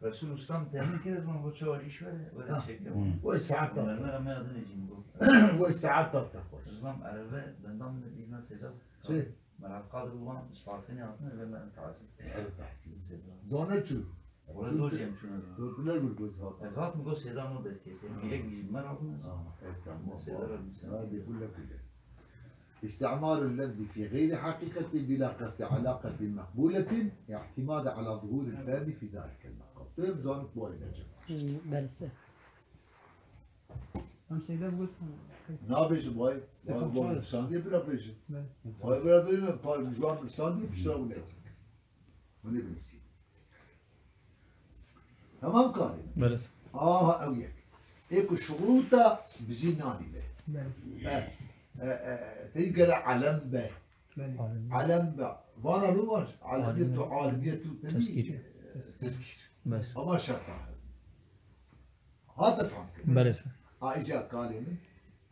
S8: رسول اسلام تعمل كده ما هو شو ولا شيء
S1: وساعات
S8: ما نجيب
S1: وساعات تخش
S8: اسلام عربه بنضم البيزنس هذا
S1: شيء
S8: مع القادر وانا مش عارفين عطنا لما انت عارف
S1: تحسين دونت شو
S8: ولا دوش يمشون
S1: لا يقول جوز هذا
S8: ازات نقول سيدا مو بكيت يعني ما نعرفنا
S1: هذا يقول لك استعمال اللفظ في غير حقيقة بلا قصد علاقة مقبولة اعتماد على ظهور الفهم في ذلك المقام. طيب زانك بوين أجل.
S4: بلسه
S2: أمس إذا قلت
S1: نابج بوي. بوي بساندي بلا بيجي. بوي بلا بيجي من طالب جوان بساندي بشرب لك. وني بنسي. تمام كاري.
S3: بلسه
S1: أويك. إيكو شروطة بجي نادي به. تيجي علم به. علم به. وانا لوش عالمية
S3: تسكير بس
S1: أما شرط هذا تفهم
S3: بلسه
S1: إجا كلمة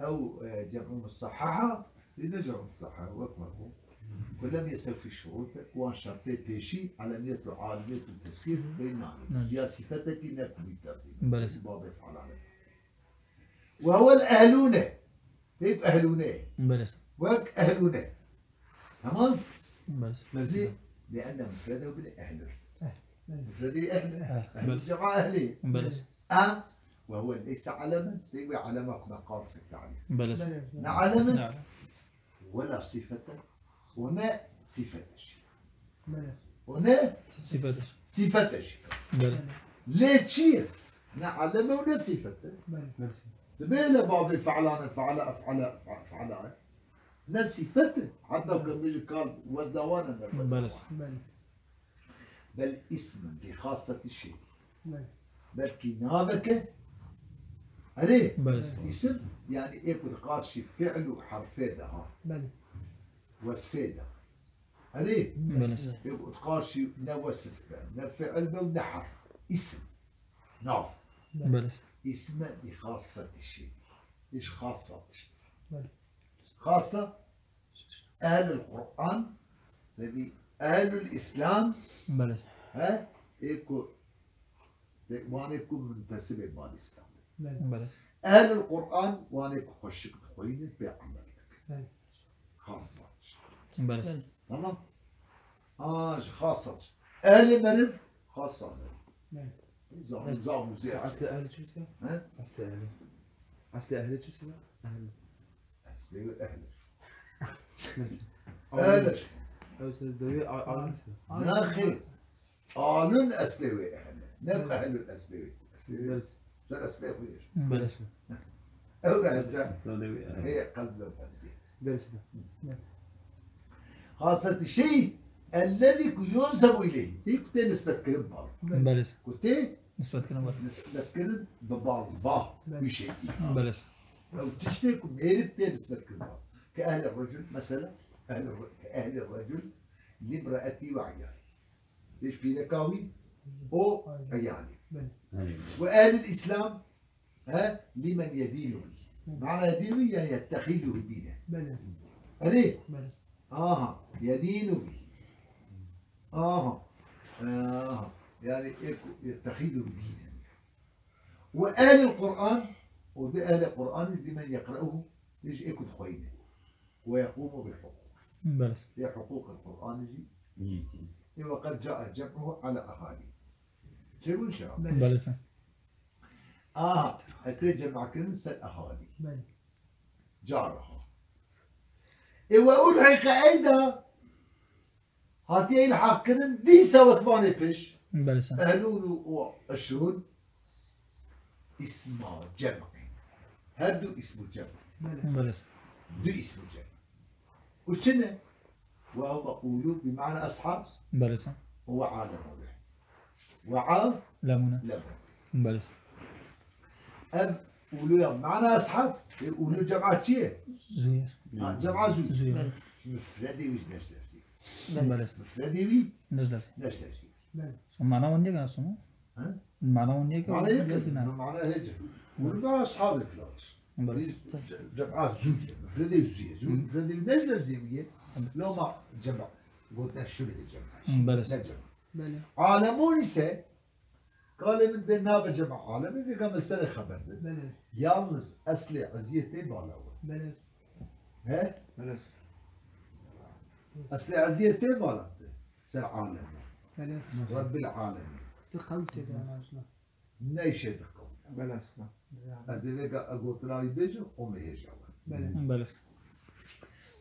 S1: أو جمع مصححة لنجمع مصححة وكمله ولم يستوفي الشروط وان شرطي بيشي علمية عالمية التسكير بيننا يا صفتك إنك بالترتيب
S3: بلسه
S1: باب يفعل عليه وهو الأهلونة هيك أهلونة
S3: بلسه
S1: وهيك أهلونة تمام؟
S3: بلسه
S1: لأن مفرده بن أهله مفرده أهله
S3: بلسه
S1: جمع أهلي
S3: بلسه
S1: وهو ليس علما تقوي علامة مقام في التعريف
S3: بلسه
S1: لا علما
S3: نعم
S1: ولا صفة هنا صفة الشيء
S2: بله
S1: هنا
S3: صفتش
S1: صفة الشيء
S3: بلى
S1: ليه تشير لا علما ولا صفة
S2: بله
S1: تبين بعض الفعلان فعلان لا صفة حتى لو كان بيجي قال وزدوانا
S3: بلسه
S2: بله
S1: بل اسم لخاصة الشيء
S2: بله
S1: بل كنابك عليه
S3: بلسه
S1: اسم يعني ايه قارشي فعل حرفيده ها
S2: بله
S1: وصفيده عليه
S3: بلسه
S1: يبقى قارشي نوصف نفعل ونحرف اسم ناف
S3: بلسه
S1: اسم لخاصة الشيء ايش خاصة الشيء
S2: بله
S1: خاصة أهل القرآن الذي أهل الإسلام
S3: بلسه
S1: ها يكون وانا يكون منتسب مع الإسلام
S2: بله
S3: بلسه
S1: أهل القرآن وانا يكون خشك بخوينة بعملك خاصة
S3: بلسه
S1: تمام خاصة أهل المرض خاصة
S2: بله
S1: نظام وزير
S6: أصل أهل شو اسمه؟
S1: ها
S6: أصل أهل شو اسمه؟ أهل
S1: أهل
S6: مرسي
S1: أهل
S6: أو سيدوي أو
S1: ناخي آلون أسلوي أهل نب أهل الأسلوي
S6: مرسي
S1: زر أسلوي
S3: بلسه
S1: أو أهل هي قلب الخمسين
S6: مرسي
S1: خاصة الشيء الذي ينسب إليه هي كنت نسبة كلمة بعض
S3: بلسه
S1: كنت
S3: نسبة كلام
S1: نسبة كلمة ببعض بشيء
S3: بلسه
S1: أو تشتكي ميرت نسبة كلمة كأهل الرجل مثلا كأهل الرجل لامرأتي وعيالي ليش في لكاوي أو عيالي وأهل الإسلام ها لمن يدين به معنى يدين به يعني يتخذه دينا
S2: بله
S1: عليه
S2: بله
S1: يدين به يعني يتخذه دينا وأهل القرآن وبأهل القرآن لمن يقرأه يجي يكون خوينه ويقوم بالحقوق
S3: بلسه
S1: هي حقوق القرآن يجي وقد جاء جمعه على أهالي شو إن شاء الله
S3: بلسه
S1: أتجمع كنسة الأهالي
S2: بله
S1: جارها وأقول حقيقة أيضا هاتي الحاكرن دي سوت باني بيش
S3: بلسه
S1: أهلون وأشهر اسم جمع هدو اسم جمع
S3: بلسه
S1: دو اسم جمع وشنو وهو قولوا بمعنى أصحاب
S3: بلسه
S1: هو عالم به وعاء
S3: لامونه
S1: لبن.
S3: بله
S1: أم قولوا معنا أصحاب يقولوا جماعة شيء
S3: زوير
S1: جماعة زوج
S3: زوير
S4: بله
S1: مفردي وش نشلسي
S3: بله
S1: مفردي وي
S3: نجدت
S1: نشلسي
S3: معناه وندي كان اسمه
S1: ها
S3: معناه وندي كان
S1: معنى هيك
S3: يزنا
S1: معنى هيك والبعض أصحاب الفلوس
S3: بله
S1: جماعة زوجة مفردي وزوجة مفردي نشلسي ويا لو ما جمع قلت شبه الجمع
S3: بله
S1: نجمع
S2: بله
S1: عالمون ise قال من بين نابا جمع عالمي في قام السنة خبر
S2: بله
S1: يالنز أصلي عزيتي بالاوه
S2: بله
S1: ها
S6: بلس
S1: أصلي عزيتي بالاتي سر عالمي
S2: بله
S1: رب العالمين
S2: تقوت ده ماشنا
S1: نيشة دقو
S6: بلس
S1: أزيلك أقول تراي بيجو أمي هجوا
S2: بله
S3: بله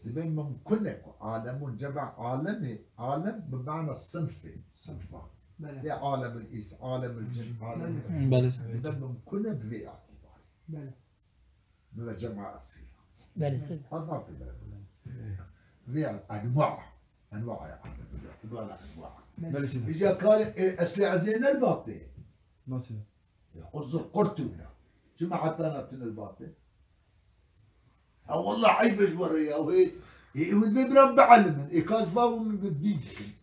S1: لبين ممكن عالم جمع عالمي عالم بمعنى الصنفي صنفة
S2: بله
S1: يا عالم الإيس عالم الجن عالم
S3: بله
S1: لبين ممكن بذي اعتبار
S2: بله
S1: بما جمع أصيل
S4: بله
S1: هذا ما في بالك ذي أنواع أنواع يا عالم باعتبار أنواع
S6: بلس
S1: إجا كان أصلي عزين الباطي
S6: ناصر
S1: قصر قرطونا جماعة تناتن الباطي أو والله عيب جوريا وهي والبيبرم بعلم إيكاز فاو من بديك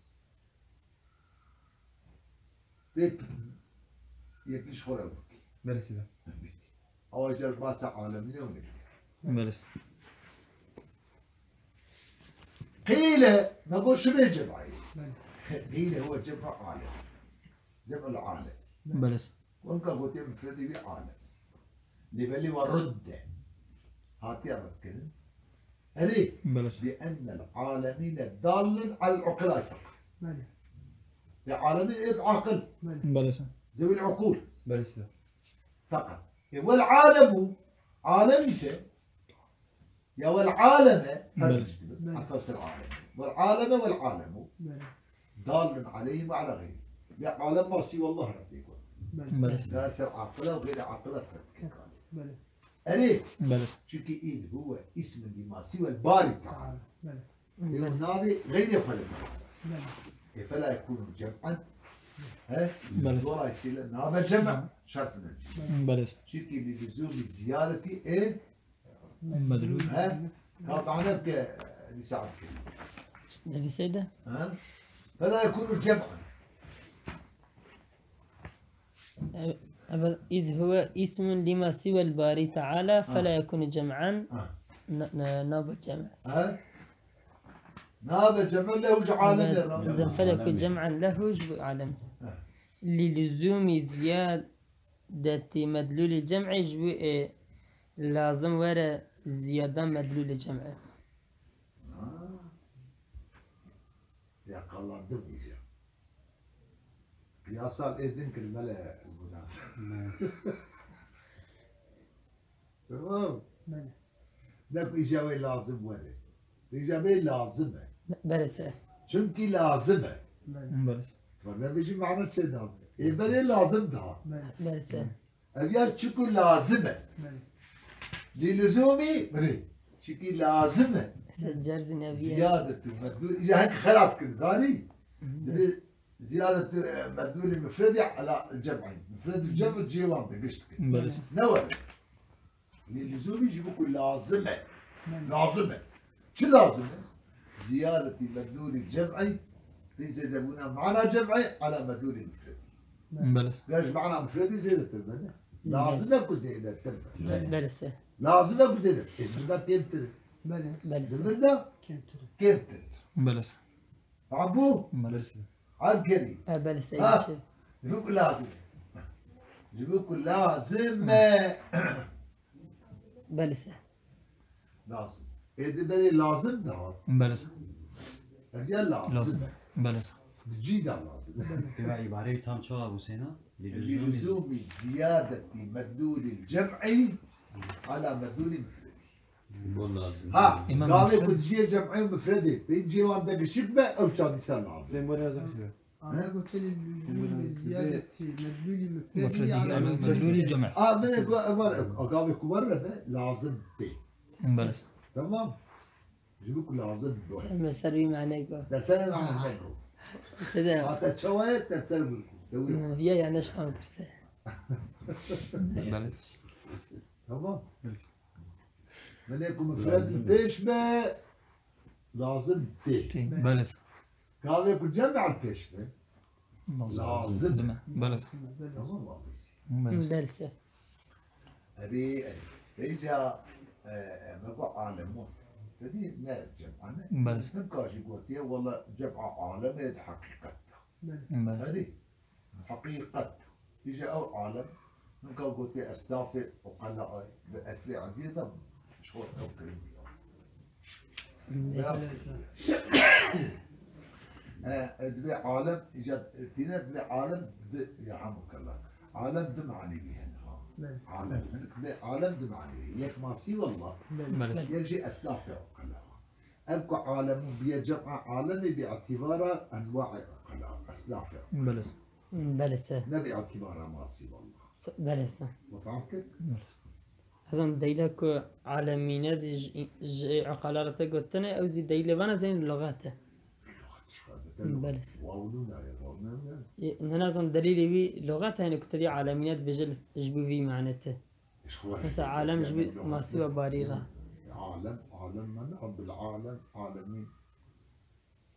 S1: ليك يكلش خراب
S6: بلس
S1: أو أجل باسع عالمي ونك
S3: بله
S1: قيل ما قول شو جمعي
S2: بله
S1: قيل هو جمع عالم جمع العالم
S3: بله
S1: وانك قلت مفردي بعالم لبلي ورد هاتي أركن أليه
S3: بله
S1: لأن العالمين دال على العقلاء فقط
S2: بله
S1: العالمين إيه بعقل
S2: بله
S3: بله
S1: ذوي العقول
S6: بلس
S1: فقط والعالم عالم يسه يا والعالم
S3: بلى.
S1: أنفس العالم والعالم والعالم
S2: بله
S1: دال عليه وعلى غيره يا عالم ما سوى الله ربي يقول
S2: بله
S3: بله
S1: لا يصير عقله وغير عقله ترك
S2: بله
S1: أليه
S3: بله
S1: شكي إيد هو اسم لما سوى الباري تعالى
S2: تعالى بله
S1: النبي غير يقبل
S2: بله
S1: فلا يكون جمعا ها
S3: بلى.
S1: ولا يصير النبي جمع شرط من الجمع
S3: بله
S1: شكي للزوم زيادة إيه
S3: مدلول
S1: ها طبعا ابكي لساعدك
S4: نبي سيدة
S1: ها فلا يكون جمعا
S4: إذ هو اسم لما سوى الباري تعالى فلا يكون جمعا ناب الجمع
S1: ها ناب جمع له عالم
S4: إذا فلا يكون جمعا له جب عالم للزوم زيادة مدلول الجمع يجب لازم ورا زيادة مدلول الجمع
S1: يا الله دبي يا صار إذن كلمة المنافع تمام
S2: بله
S1: لك إجابة لازم ولا إجابة لازمة
S4: برسة
S1: شنكي لازمة
S2: بله
S3: بله
S1: فانا بيجي معنا شيء نعم إيه لازم ده
S2: بله
S4: برسة
S1: أبيار تشكو لازمة
S2: بله
S1: للزومي مري شكي لازمة
S4: سجرز نبي
S1: زيادة مدلول إجا هيك خلات كنزاني زيادة مدلول المفردي على الجمعين مفرد الجمع جيوان بقشتك
S3: بله
S1: نور للزومي يجيبوا كل لازمة
S2: بله
S1: لازمة شو لازمة؟ زيادة مدلول الجمعي يزيدون معنا جمعي على مدلول المفردي
S3: بله
S1: ليش معنا مفردي زيادة المنى لازم اكو زيادة المنى
S4: برسة
S1: لازم اكو زيادة المنى كيف ترى
S2: بله
S4: برسة
S1: المنى
S2: كم ترى
S1: كيف ترى
S3: بله
S1: عبو
S3: بله
S1: عاد كريم
S4: برسة
S1: ها جيبوك لازم جيبوك لازم
S4: برسة
S1: لازم إيه بني لازم ده
S3: بله
S1: الرجال
S3: لازم
S1: لازم
S3: بله
S1: بتجي ده لازم
S7: في عبارة تام شو أبو سينا للزوم
S1: للزوم زيادة مدلول الجمعي على مدلول المفردي
S5: يقول لازم
S1: ها
S3: إمام
S1: قال
S3: مفرد.
S1: كنت جي جمعي ومفردي بيجي عندك شبه او كان يصير لازم
S6: زي ما هذاك سيدي
S2: أنا قلت لي زيادة مدلول
S3: مفردي
S2: مفردي على
S3: على مدلول الجمع
S1: من قال يكون لازم بي
S3: بله
S1: تمام جيبوك لازم بي
S4: سلوي معناه
S1: ده سنة مع المنكو
S4: سيدة
S1: هذا شوية ترسل لكم
S4: دیا يعني ايش فهمت برسه
S3: بله
S1: تمام. من يكون مفرد البيشبه لازم تي.
S3: بله
S1: كان يكون جمع البيشبه لازم.
S3: زمه بله
S1: تمام واقيسي.
S4: بلسه
S1: هذه إجا مقو عالمون هذه لا جمعنا.
S3: بله
S1: نكاش قلتي والله جمع عالم حقيقته.
S3: بله
S1: هذه حقيقته. إجا أو عالم نكا قلتي أستافي وقلاء بأسري عزيزة مش هو كريم. دبي عالم إجا فينا دبي عالم يرحمك الله عالم دم علي بيها عالم عالم دم علي يك ماسي والله
S3: بله
S1: يجي أسلاف عقلاء أبقى عالم بيجمع عالمي باعتباره أنواع عقلاء أسلاف
S3: بله
S4: بلسه
S1: نبي اعتباره ماسي والله
S4: بلسه
S1: وفهمت كيف؟
S4: أظن ديلك عالمين زي عقلارته قلتنا أو زي ديلوانا زين لغاته بلس
S1: واولونا يا واولونا
S4: هنا أظن دليلي بي لغاته يعني كنت دي عالميات بجل جبو في معناته مثلا عالم جبو ما سوى باريرة
S1: عالم من رب العالم عالمين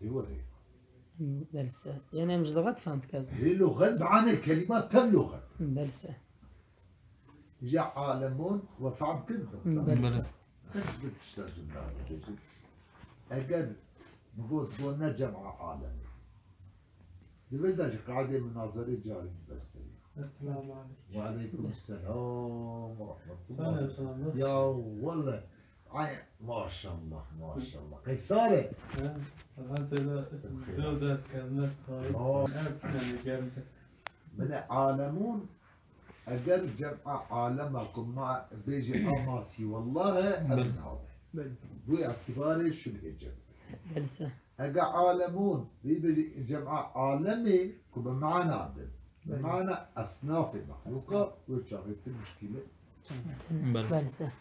S1: هو هي
S4: بلسه يعني مش لغات فهمت كذا
S1: هي لغة معاني الكلمات كم لغة
S4: بلسه
S1: جاء عالمون وفعل كلهم
S4: بلسه
S1: كيف بتسترجم هذا؟ أجل نقول قلنا جمع عالم لبدا قاعدة مناظرة جاري بس
S6: السلام عليكم.
S1: وعليكم السلام ورحمة الله يا والله ما شاء الله ما شاء الله قيصاري من عالمون أجل جمع عالمكم مع بيجي أماسي والله أبن هذا باعتباره شبه الجمع
S4: بلسه
S1: أجا عالمون بيجي جمع عالمي بمعنى عدد بمعنى أصناف المخلوقة وشغلت المشكلة
S3: بله
S4: بلسه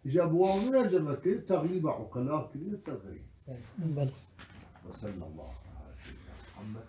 S1: جابوا من جمعك تغليب عقلاء كل سفرين
S4: بلسه
S1: وصلى الله على سيدنا محمد